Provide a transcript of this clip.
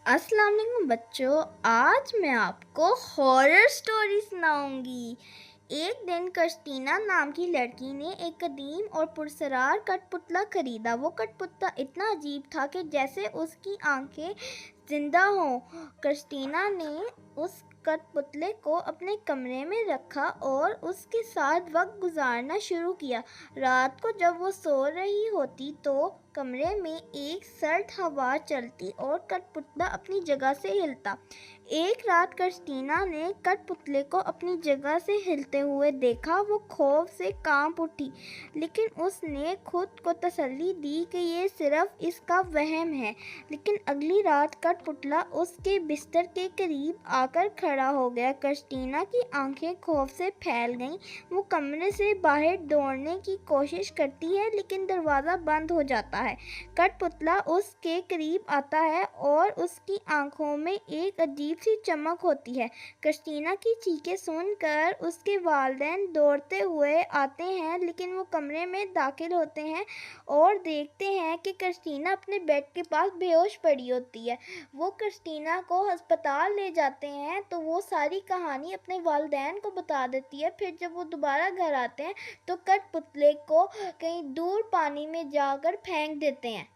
अस्सलाम वालेकुम बच्चों। आज मैं आपको हॉरर स्टोरी सुनाऊंगी। एक दिन क्रिस्टीना नाम की लड़की ने एक कदीम और पुरस्कार कठपुतला खरीदा। वो कठपुतला इतना अजीब था कि जैसे उसकी आंखें जिंदा हों। क्रिस्टीना ने उस कठपुतले को अपने कमरे में रखा और उसके साथ वक्त गुजारना शुरू किया। रात को जब वो सो रही होती तो कमरे में एक सर्द हवा चलती और कठपुतला अपनी जगह से हिलता। एक रात क्रिस्टीना ने कठपुतले को अपनी जगह से हिलते हुए देखा। वो खौफ से कांप उठी, लेकिन उसने खुद को तसल्ली दी कि ये सिर्फ इसका वहम है। लेकिन अगली रात कठपुतला उसके बिस्तर के करीब आकर खड़ा हो गया। क्रिस्टीना की आंखें खौफ से फैल गईं। वो कमरे से बाहर दौड़ने की कोशिश करती है, लेकिन दरवाज़ा बंद हो जाता है। कठपुतला उसके करीब आता है और उसकी आंखों में एक अजीब सी चमक होती है। क्रिस्टीना की चीखें सुनकर उसके वालिदैन दौड़ते हुए आते हैं, लेकिन वो कमरे में दाखिल होते हैं और देखते हैं कि क्रिस्टीना अपने बेड के पास बेहोश पड़ी होती है। वो क्रिस्टीना को अस्पताल ले जाते हैं तो वो सारी कहानी अपने वालिदैन को बता देती है। फिर जब वो दोबारा घर आते हैं तो कठपुतले को कहीं दूर पानी में जाकर फेंक देते हैं।